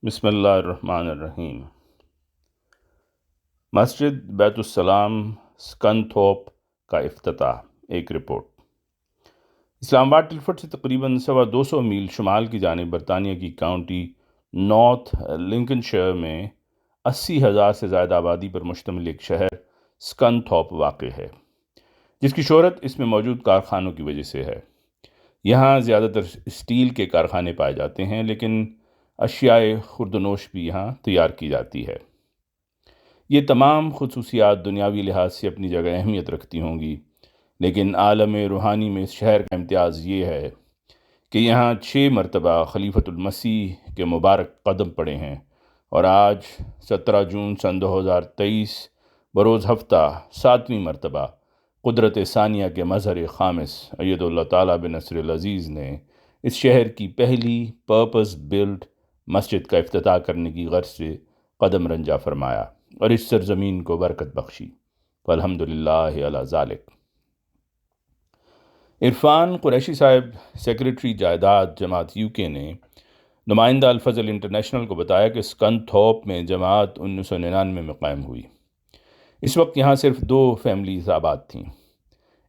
بسم اللہ الرحمن الرحیم۔ مسجد بیت السلام سکنتھوپ کا افتتاح۔ ایک رپورٹ۔ اسلام آباد ٹلفٹ سے تقریباً 200 میل شمال کی جانب برطانیہ کی کاؤنٹی نارتھ لنکن میں 80,000 سے زائد آبادی پر مشتمل ایک شہر سکنتھوپ واقع ہے، جس کی شہرت اس میں موجود کارخانوں کی وجہ سے ہے۔ یہاں زیادہ تر اسٹیل کے کارخانے پائے جاتے ہیں، لیکن اشیاء خوردنوش بھی یہاں تیار کی جاتی ہے۔ یہ تمام خصوصیات دنیاوی لحاظ سے اپنی جگہ اہمیت رکھتی ہوں گی، لیکن عالم روحانی میں اس شہر کا امتیاز یہ ہے کہ یہاں 6 مرتبہ خلیفۃ المسیح کے مبارک قدم پڑے ہیں، اور آج 17 جون سن 2023 بروز ہفتہ 7ویں مرتبہ قدرت ثانیہ کے مظہر خامس اید اللہ تعالیٰ بنصر العزیز نے اس شہر کی پہلی پرپز بلڈ مسجد کا افتتاح کرنے کی غرض سے قدم رنجہ فرمایا اور اس سرزمین کو برکت بخشی۔ والحمدللہ علی ذالک۔ عرفان قریشی صاحب، سیکریٹری جائیداد جماعت UK نے نمائندہ الفضل انٹرنیشنل کو بتایا کہ سکنتھوپ میں جماعت 1999 میں قائم ہوئی۔ اس وقت یہاں صرف 2 فیملیز آباد تھیں۔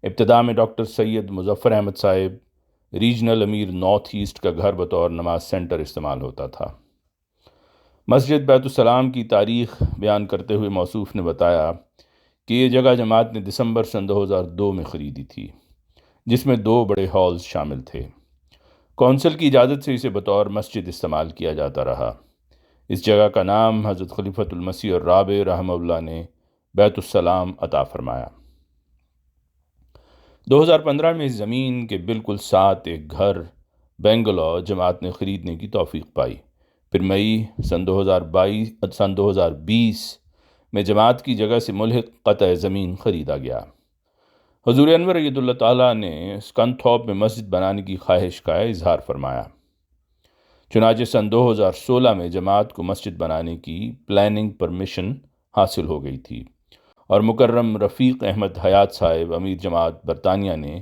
ابتدا میں ڈاکٹر سید مظفر احمد صاحب، ریجنل امیر نارتھ ایسٹ کا گھر بطور نماز سینٹر استعمال ہوتا تھا۔ مسجد بیت السلام کی تاریخ بیان کرتے ہوئے موصوف نے بتایا کہ یہ جگہ جماعت نے دسمبر سن 2002 میں خریدی تھی، جس میں 2 بڑے ہالز شامل تھے۔ کونسل کی اجازت سے اسے بطور مسجد استعمال کیا جاتا رہا۔ اس جگہ کا نام حضرت خلیفۃ المسیح الرابع رحمہ اللہ نے بیت السلام عطا فرمایا۔ 2015 میں اس زمین کے بالکل ساتھ ایک گھر بنگلور جماعت نے خریدنے کی توفیق پائی۔ پھر مئی سن 2020 میں جماعت کی جگہ سے ملحق قطع زمین خریدا گیا۔ حضور انور اید اللہ تعالیٰ نے سکنتھوپ میں مسجد بنانے کی خواہش کا اظہار فرمایا۔ چنانچہ سن 2016 میں جماعت کو مسجد بنانے کی پلاننگ پرمیشن حاصل ہو گئی تھی، اور مکرم رفیق احمد حیات صاحب امیر جماعت برطانیہ نے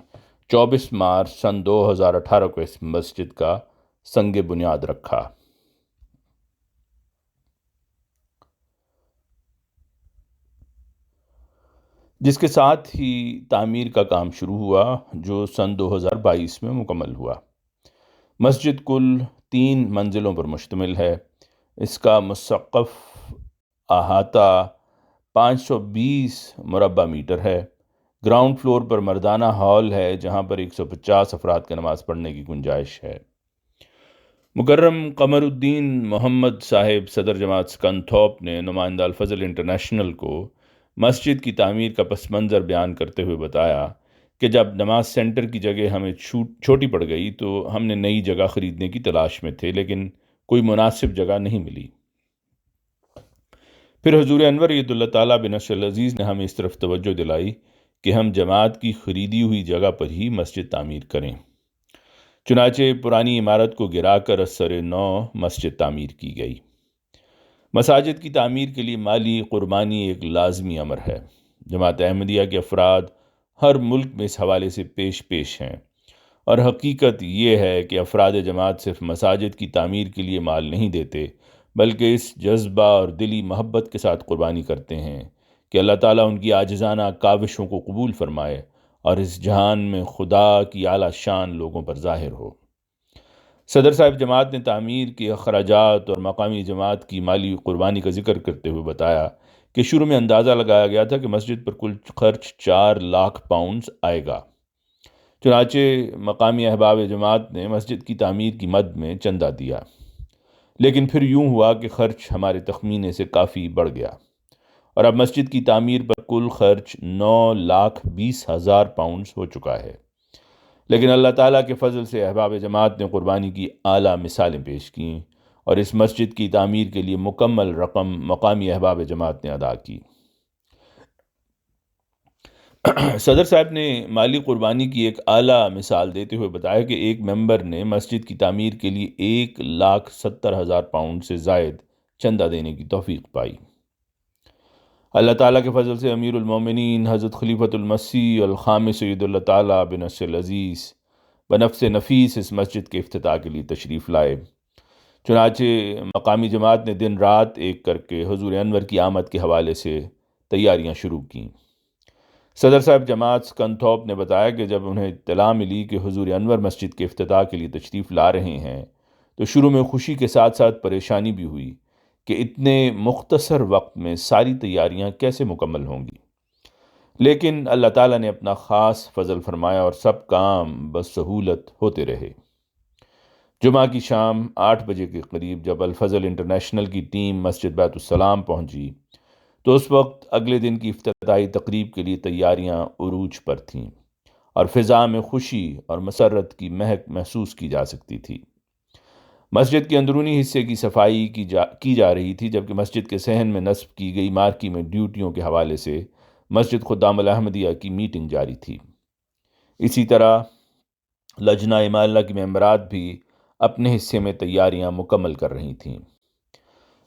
24 مارچ سن 2018 کو اس مسجد کا سنگ بنیاد رکھا۔ جس کے ساتھ ہی تعمیر کا کام شروع ہوا، جو سن 2022 میں مکمل ہوا۔ مسجد کل 3 منزلوں پر مشتمل ہے۔ اس کا مسقف احاطہ 520 مربع میٹر ہے۔ گراؤنڈ فلور پر مردانہ ہال ہے، جہاں پر 150 افراد کا نماز پڑھنے کی گنجائش ہے۔ مکرم قمر الدین محمد صاحب، صدر جماعت سکنتھوپ نے نمائندہ الفضل انٹرنیشنل کو مسجد کی تعمیر کا پس منظر بیان کرتے ہوئے بتایا کہ جب نماز سینٹر کی جگہ ہمیں چھوٹی پڑ گئی تو ہم نے نئی جگہ خریدنے کی تلاش میں تھے، لیکن کوئی مناسب جگہ نہیں ملی۔ پھر حضور انور اید اللہ تعالیٰ بنصر العزیز نے ہمیں اس طرف توجہ دلائی کہ ہم جماعت کی خریدی ہوئی جگہ پر ہی مسجد تعمیر کریں۔ چنانچہ پرانی عمارت کو گرا کر اثر نو مسجد تعمیر کی گئی۔ مساجد کی تعمیر کے لیے مالی قربانی ایک لازمی امر ہے۔ جماعت احمدیہ کے افراد ہر ملک میں اس حوالے سے پیش ہیں، اور حقیقت یہ ہے کہ افراد جماعت صرف مساجد کی تعمیر کے لیے مال نہیں دیتے، بلکہ اس جذبہ اور دلی محبت کے ساتھ قربانی کرتے ہیں کہ اللہ تعالیٰ ان کی عاجزانہ کاوشوں کو قبول فرمائے اور اس جہان میں خدا کی اعلیٰ شان لوگوں پر ظاہر ہو۔ صدر صاحب جماعت نے تعمیر کے اخراجات اور مقامی جماعت کی مالی قربانی کا ذکر کرتے ہوئے بتایا کہ شروع میں اندازہ لگایا گیا تھا کہ مسجد پر کل خرچ 4 لاکھ پاؤنڈز آئے گا۔ چنانچہ مقامی احباب جماعت نے مسجد کی تعمیر کی مد میں چندہ دیا، لیکن پھر یوں ہوا کہ خرچ ہمارے تخمینے سے کافی بڑھ گیا، اور اب مسجد کی تعمیر پر کل خرچ 9,20,000 پاؤنڈز ہو چکا ہے۔ لیکن اللہ تعالیٰ کے فضل سے احباب جماعت نے قربانی کی اعلیٰ مثالیں پیش کیں، اور اس مسجد کی تعمیر کے لیے مکمل رقم مقامی احباب جماعت نے ادا کی۔ صدر صاحب نے مالی قربانی کی ایک اعلیٰ مثال دیتے ہوئے بتایا کہ ایک ممبر نے مسجد کی تعمیر کے لیے 1,70,000 پاؤنڈ سے زائد چندہ دینے کی توفیق پائی۔ اللہ تعالیٰ کے فضل سے امیر المومنین حضرت خلیفۃ المسیح الخامس اید اللہ تعالیٰ بنصر العزیز بنفس نفیس اس مسجد کے افتتاح کے لیے تشریف لائے۔ چنانچہ مقامی جماعت نے دن رات ایک کر کے حضور انور کی آمد کے حوالے سے تیاریاں شروع کیں۔ صدر صاحب جماعت سکنتھوپ نے بتایا کہ جب انہیں اطلاع ملی کہ حضور انور مسجد کے افتتاح کے لیے تشریف لا رہے ہیں تو شروع میں خوشی کے ساتھ ساتھ پریشانی بھی ہوئی کہ اتنے مختصر وقت میں ساری تیاریاں کیسے مکمل ہوں گی، لیکن اللہ تعالیٰ نے اپنا خاص فضل فرمایا اور سب کام بسہولت ہوتے رہے۔ جمعہ کی شام 8 بجے کے قریب جب الفضل انٹرنیشنل کی ٹیم مسجد بیت السلام پہنچی تو اس وقت اگلے دن کی افتتاحی تقریب کے لیے تیاریاں عروج پر تھیں اور فضا میں خوشی اور مسرت کی مہک محسوس کی جا سکتی تھی۔ مسجد کے اندرونی حصے کی صفائی کی جا رہی تھی، جبکہ مسجد کے صحن میں نصب کی گئی مارکی میں ڈیوٹیوں کے حوالے سے مسجد خدام الاحمدیہ کی میٹنگ جاری تھی۔ اسی طرح لجنہ امالہ کی ممبرات بھی اپنے حصے میں تیاریاں مکمل کر رہی تھیں۔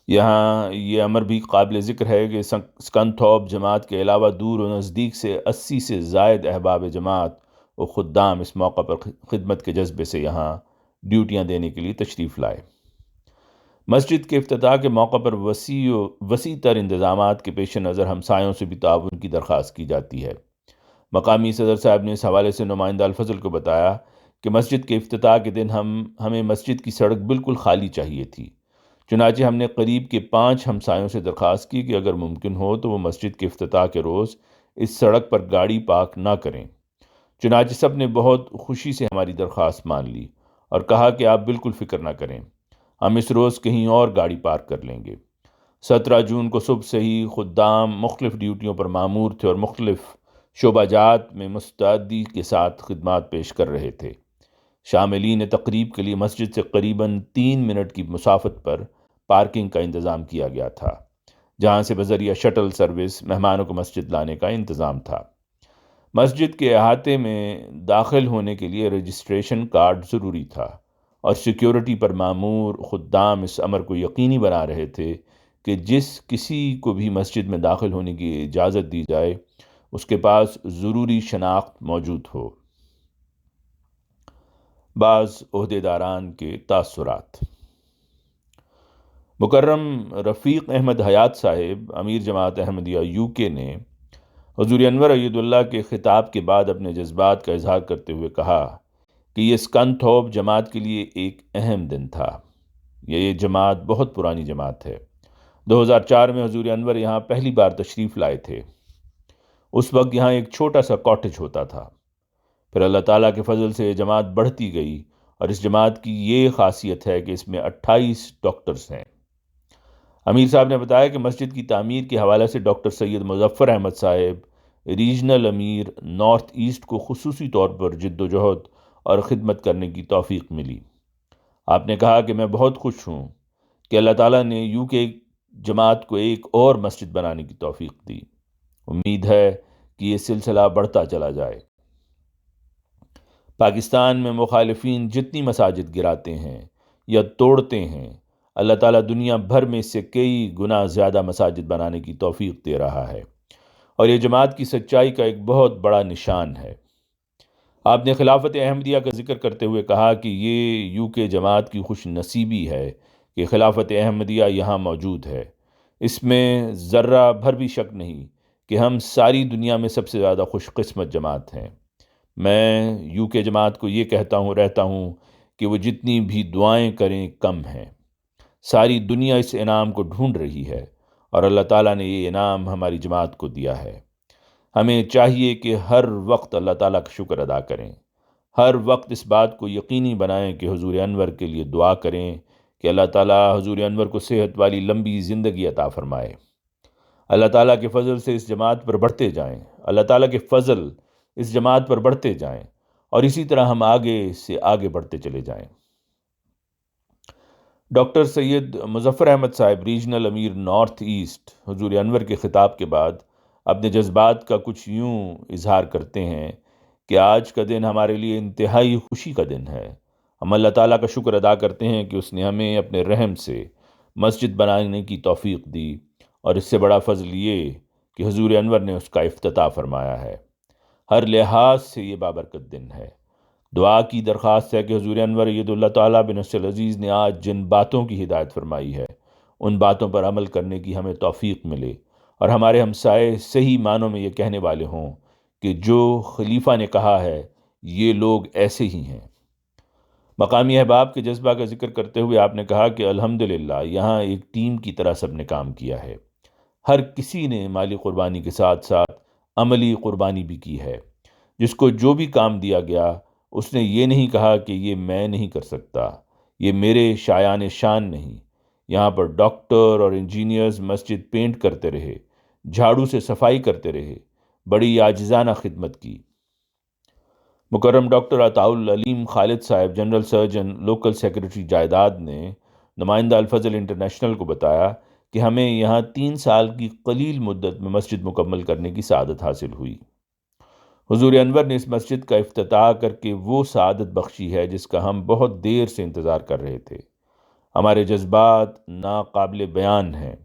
یہاں یہ امر بھی قابل ذکر ہے کہ سکنتھوپ جماعت کے علاوہ دور و نزدیک سے 80 سے زائد احباب جماعت و خدام اس موقع پر خدمت کے جذبے سے یہاں ڈیوٹیاں دینے کے لیے تشریف لائے۔ مسجد کے افتتاح کے موقع پر وسیع تر انتظامات کے پیش نظر ہمسایوں سے بھی تعاون کی درخواست کی جاتی ہے۔ مقامی صدر صاحب نے اس حوالے سے نمائندہ الفضل کو بتایا کہ مسجد کے افتتاح کے دن ہمیں مسجد کی سڑک بالکل خالی چاہیے تھی، چنانچہ ہم نے قریب کے 5 ہمسایوں سے درخواست کی کہ اگر ممکن ہو تو وہ مسجد کے افتتاح کے روز اس سڑک پر گاڑی پارک نہ کریں۔ چنانچہ سب نے بہت خوشی سے ہماری درخواست مان لی اور کہا کہ آپ بالکل فکر نہ کریں، ہم اس روز کہیں اور گاڑی پارک کر لیں گے۔ 17 جون کو صبح سے ہی خدام مختلف ڈیوٹیوں پر مامور تھے اور مختلف شعبہ جات میں مستعدی کے ساتھ خدمات پیش کر رہے تھے۔ شاملین تقریب کے لیے مسجد سے قریباً 3 منٹ کی مسافت پر پارکنگ کا انتظام کیا گیا تھا، جہاں سے بذریعہ شٹل سروس مہمانوں کو مسجد لانے کا انتظام تھا۔ مسجد کے احاطے میں داخل ہونے کے لیے رجسٹریشن کارڈ ضروری تھا اور سیکیورٹی پر مامور خدام اس امر کو یقینی بنا رہے تھے کہ جس کسی کو بھی مسجد میں داخل ہونے کی اجازت دی جائے اس کے پاس ضروری شناخت موجود ہو۔ بعض عہدیداران کے تاثرات۔ مکرم رفیق احمد حیات صاحب امیر جماعت احمدیہ UK نے حضور انور اید اللہ کے خطاب کے بعد اپنے جذبات کا اظہار کرتے ہوئے کہا کہ یہ سکنتھوپ جماعت کے لیے ایک اہم دن تھا۔ یہ جماعت بہت پرانی جماعت ہے۔ 2004 میں حضور انور یہاں پہلی بار تشریف لائے تھے۔ اس وقت یہاں ایک چھوٹا سا کاٹیج ہوتا تھا، پھر اللہ تعالیٰ کے فضل سے یہ جماعت بڑھتی گئی اور اس جماعت کی یہ خاصیت ہے کہ اس میں 28 ڈاکٹرز ہیں۔ امیر صاحب نے بتایا کہ مسجد کی تعمیر کے حوالے سے ڈاکٹر سید مظفر احمد صاحب ریجنل امیر نارتھ ایسٹ کو خصوصی طور پر جد و جہد اور خدمت کرنے کی توفیق ملی۔ آپ نے کہا کہ میں بہت خوش ہوں کہ اللہ تعالیٰ نے UK جماعت کو ایک اور مسجد بنانے کی توفیق دی۔ امید ہے کہ یہ سلسلہ بڑھتا چلا جائے۔ پاکستان میں مخالفین جتنی مساجد گراتے ہیں یا توڑتے ہیں، اللہ تعالیٰ دنیا بھر میں اس سے کئی گنا زیادہ مساجد بنانے کی توفیق دے رہا ہے، اور یہ جماعت کی سچائی کا ایک بہت بڑا نشان ہے۔ آپ نے خلافت احمدیہ کا ذکر کرتے ہوئے کہا کہ یہ UK جماعت کی خوش نصیبی ہے کہ خلافت احمدیہ یہاں موجود ہے۔ اس میں ذرہ بھر بھی شک نہیں کہ ہم ساری دنیا میں سب سے زیادہ خوش قسمت جماعت ہیں۔ میں UK جماعت کو یہ کہتا ہوں کہ وہ جتنی بھی دعائیں کریں کم ہیں۔ ساری دنیا اس انعام کو ڈھونڈ رہی ہے اور اللہ تعالیٰ نے یہ انعام ہماری جماعت کو دیا ہے۔ ہمیں چاہیے کہ ہر وقت اللہ تعالیٰ کا شکر ادا کریں، ہر وقت اس بات کو یقینی بنائیں کہ حضور انور کے لیے دعا کریں کہ اللہ تعالیٰ حضور انور کو صحت والی لمبی زندگی عطا فرمائے۔ اللہ تعالیٰ کے فضل سے اس جماعت پر بڑھتے جائیں، اللہ تعالیٰ کے فضل اس جماعت پر بڑھتے جائیں اور اسی طرح ہم آگے سے آگے بڑھتے چلے جائیں۔ ڈاکٹر سید مظفر احمد صاحب ریجنل امیر نارتھ ایسٹ حضور انور کے خطاب کے بعد اپنے جذبات کا کچھ یوں اظہار کرتے ہیں کہ آج کا دن ہمارے لیے انتہائی خوشی کا دن ہے۔ ہم اللہ تعالیٰ کا شکر ادا کرتے ہیں کہ اس نے ہمیں اپنے رحم سے مسجد بنانے کی توفیق دی، اور اس سے بڑا فضل یہ کہ حضور انور نے اس کا افتتاح فرمایا ہے۔ ہر لحاظ سے یہ بابرکت دن ہے۔ دعا کی درخواست ہے کہ حضور انور اید اللہ تعالیٰ بن نصر العزیز نے آج جن باتوں کی ہدایت فرمائی ہے ان باتوں پر عمل کرنے کی ہمیں توفیق ملے، اور ہمارے ہمسائے صحیح معنوں میں یہ کہنے والے ہوں کہ جو خلیفہ نے کہا ہے یہ لوگ ایسے ہی ہیں۔ مقامی احباب کے جذبہ کا ذکر کرتے ہوئے آپ نے کہا کہ الحمدللہ یہاں ایک ٹیم کی طرح سب نے کام کیا ہے، ہر کسی نے مالی قربانی کے ساتھ ساتھ عملی قربانی بھی کی ہے۔ جس کو جو بھی کام دیا گیا اس نے یہ نہیں کہا کہ یہ میں نہیں کر سکتا، یہ میرے شایان شان نہیں۔ یہاں پر ڈاکٹر اور انجینئرز مسجد پینٹ کرتے رہے، جھاڑو سے صفائی کرتے رہے، بڑی عاجزانہ خدمت کی۔ مکرم ڈاکٹر عطاء العلیم خالد صاحب جنرل سرجن لوکل سیکرٹری جائیداد نے نمائندہ الفضل انٹرنیشنل کو بتایا کہ ہمیں یہاں 3 سال کی قلیل مدت میں مسجد مکمل کرنے کی سعادت حاصل ہوئی۔ حضور انور نے اس مسجد کا افتتاح کر کے وہ سعادت بخشی ہے جس کا ہم بہت دیر سے انتظار کر رہے تھے۔ ہمارے جذبات ناقابل بیان ہیں۔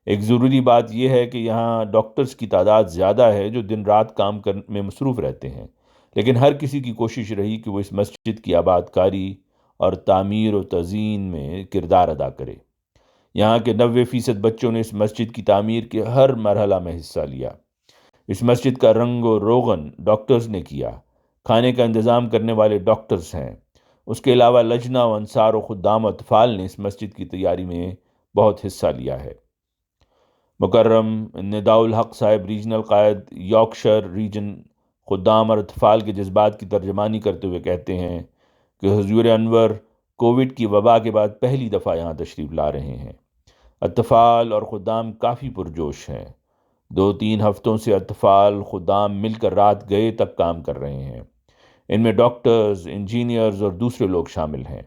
ایک ضروری بات یہ ہے کہ یہاں ڈاکٹرز کی تعداد زیادہ ہے جو دن رات کام کرنے میں مصروف رہتے ہیں، لیکن ہر کسی کی کوشش رہی کہ وہ اس مسجد کی آباد کاری اور تعمیر و تزئین میں کردار ادا کرے۔ یہاں کے 90% بچوں نے اس مسجد کی تعمیر کے ہر مرحلہ میں حصہ لیا۔ اس مسجد کا رنگ و روغن ڈاکٹرز نے کیا، کھانے کا انتظام کرنے والے ڈاکٹرز ہیں۔ اس کے علاوہ لجنہ و انصار و خدام و اطفال نے اس مسجد کی تیاری میں بہت حصہ لیا ہے۔ مکرم نداء الحق صاحب ریجنل قائد یارکشائر ریجن خدام اور اطفال کے جذبات کی ترجمانی کرتے ہوئے کہتے ہیں کہ حضور انور کووڈ کی وبا کے بعد پہلی دفعہ یہاں تشریف لا رہے ہیں۔ اطفال اور خدام کافی پرجوش ہیں۔ 2-3 ہفتوں سے اطفال خدام مل کر رات گئے تک کام کر رہے ہیں۔ ان میں ڈاکٹرز، انجینئرز اور دوسرے لوگ شامل ہیں۔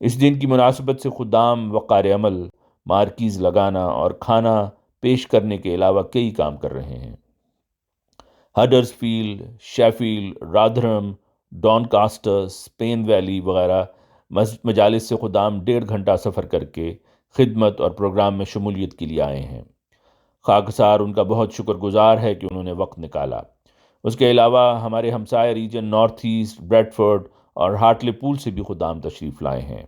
اس دن کی مناسبت سے خدام وقار عمل، مارکیز لگانا اور کھانا پیش کرنے کے علاوہ کئی کام کر رہے ہیں۔ ہڈرسفیلڈ، شیفیلڈ، رادھرم، ڈانکاسٹر، اسپین ویلی وغیرہ مجالس سے خدام 1.5 گھنٹہ سفر کر کے خدمت اور پروگرام میں شمولیت کے لیے آئے ہیں۔ خاکسار ان کا بہت شکر گزار ہے کہ انہوں نے وقت نکالا۔ اس کے علاوہ ہمارے ہمسائے ریجن نارتھ ایسٹ، بریڈفورڈ اور ہارٹلے پول سے بھی خدام تشریف لائے ہیں۔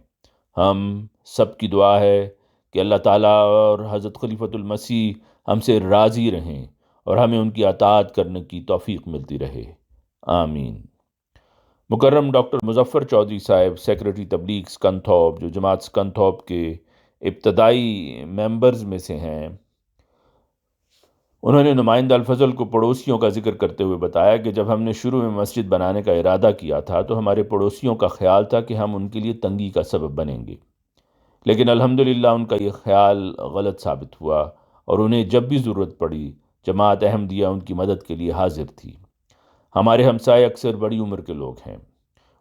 ہم سب کی دعا ہے کہ اللہ تعالیٰ اور حضرت خلیفۃ المسیح ہم سے راضی رہیں اور ہمیں ان کی اطاعت کرنے کی توفیق ملتی رہے، آمین۔ مکرم ڈاکٹر مظفر چودھری صاحب سیکرٹری تبلیغ سکنتھوپ، جو جماعت سکنتھوپ کے ابتدائی ممبرز میں سے ہیں، انہوں نے نمائندہ الفضل کو پڑوسیوں کا ذکر کرتے ہوئے بتایا کہ جب ہم نے شروع میں مسجد بنانے کا ارادہ کیا تھا تو ہمارے پڑوسیوں کا خیال تھا کہ ہم ان کے لیے تنگی کا سبب بنیں گے، لیکن الحمدللہ ان کا یہ خیال غلط ثابت ہوا، اور انہیں جب بھی ضرورت پڑی جماعت احمدیہ ان کی مدد کے لیے حاضر تھی۔ ہمارے ہمسائے اکثر بڑی عمر کے لوگ ہیں،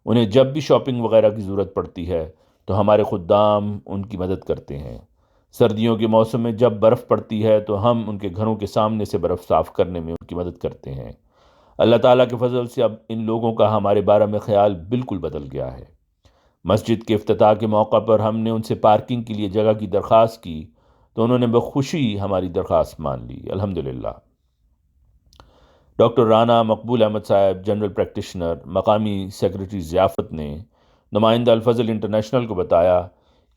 انہیں جب بھی شاپنگ وغیرہ کی ضرورت پڑتی ہے تو ہمارے خدام ان کی مدد کرتے ہیں۔ سردیوں کے موسم میں جب برف پڑتی ہے تو ہم ان کے گھروں کے سامنے سے برف صاف کرنے میں ان کی مدد کرتے ہیں۔ اللہ تعالیٰ کے فضل سے اب ان لوگوں کا ہمارے بارے میں خیال بالکل بدل گیا ہے۔ مسجد کے افتتاح کے موقع پر ہم نے ان سے پارکنگ کے لیے جگہ کی درخواست کی تو انہوں نے بخوشی ہماری درخواست مان لی، الحمدللہ۔ ڈاکٹر رانا مقبول احمد صاحب جنرل پریکٹیشنر مقامی سیکرٹری ضیافت نے نمائندہ الفضل انٹرنیشنل کو بتایا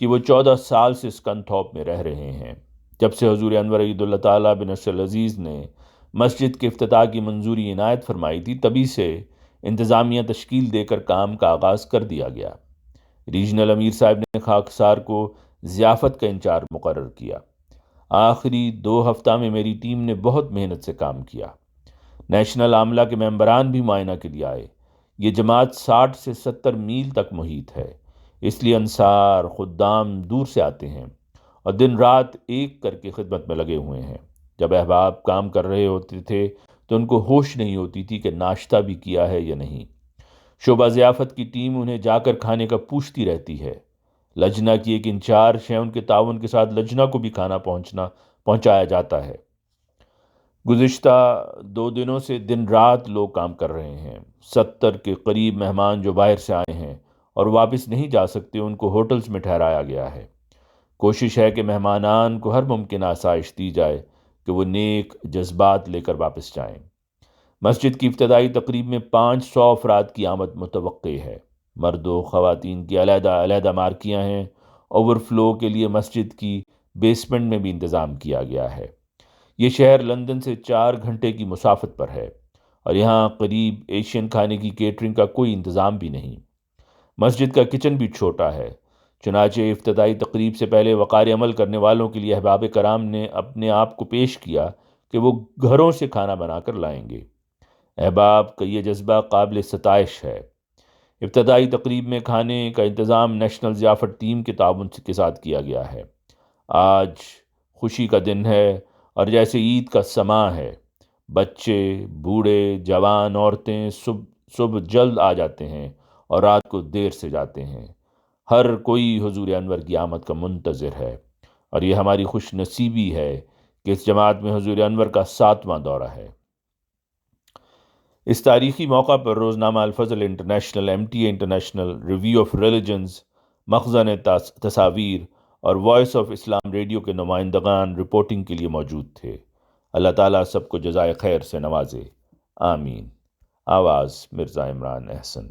کہ وہ 14 سال سے سکنتھوپ میں رہ رہے ہیں۔ جب سے حضور انور اید اللہ تعالیٰ بن نصر العزیز نے مسجد کے افتتاح کی منظوری عنایت فرمائی تھی، تبھی سے انتظامیہ تشکیل دے کر کام کا آغاز کر دیا گیا۔ ریجنل امیر صاحب نے خاکسار کو ضیافت کا انچارج مقرر کیا۔ آخری 2 ہفتہ میں میری ٹیم نے بہت محنت سے کام کیا۔ نیشنل عاملہ کے ممبران بھی معائنہ کے لیے آئے۔ یہ جماعت 60 سے 70 میل تک محیط ہے، اس لیے انصار خدام دور سے آتے ہیں اور دن رات ایک کر کے خدمت میں لگے ہوئے ہیں۔ جب احباب کام کر رہے ہوتے تھے تو ان کو ہوش نہیں ہوتی تھی کہ ناشتہ بھی کیا ہے یا نہیں۔ شعبہ ضیافت کی ٹیم انہیں جا کر کھانے کا پوچھتی رہتی ہے۔ لجنہ کی ایک انچارج ہے، ان کے تعاون کے ساتھ لجنہ کو بھی کھانا پہنچایا جاتا ہے۔ گزشتہ 2 دنوں سے دن رات لوگ کام کر رہے ہیں۔ 70 کے قریب مہمان جو باہر سے آئے ہیں اور واپس نہیں جا سکتے ان کو ہوٹلز میں ٹھہرایا گیا ہے۔ کوشش ہے کہ مہمانان کو ہر ممکن آسائش دی جائے کہ وہ نیک جذبات لے کر واپس جائیں۔ مسجد کی ابتدائی تقریب میں 500 افراد کی آمد متوقع ہے۔ مرد و خواتین کی علیحدہ علیحدہ مارکیاں ہیں۔ اوور فلو کے لیے مسجد کی بیسمنٹ میں بھی انتظام کیا گیا ہے۔ یہ شہر لندن سے 4 گھنٹے کی مسافت پر ہے اور یہاں قریب ایشین کھانے کی کیٹرنگ کا کوئی انتظام بھی نہیں۔ مسجد کا کچن بھی چھوٹا ہے، چنانچہ افتتاحی تقریب سے پہلے وقار عمل کرنے والوں کے لیے احباب کرام نے اپنے آپ کو پیش کیا کہ وہ گھروں سے کھانا بنا کر لائیں گے۔ احباب کا یہ جذبہ قابل ستائش ہے۔ ابتدائی تقریب میں کھانے کا انتظام نیشنل ضیافت ٹیم کے تعاون کے ساتھ کیا گیا ہے۔ آج خوشی کا دن ہے اور جیسے عید کا سماں ہے، بچے، بوڑھے، جوان، عورتیں صبح جلد آ جاتے ہیں اور رات کو دیر سے جاتے ہیں۔ ہر کوئی حضور انور کی آمد کا منتظر ہے، اور یہ ہماری خوش نصیبی ہے کہ اس جماعت میں حضور انور کا 7واں دورہ ہے۔ اس تاریخی موقع پر روزنامہ الفضل international, MTA international, review of religions, مخزن تصاویر اور وائس آف اسلام ریڈیو کے نمائندگان رپورٹنگ کے لیے موجود تھے۔ اللہ تعالیٰ سب کو جزائے خیر سے نوازے، آمین۔ آواز مرزا عمران احسن۔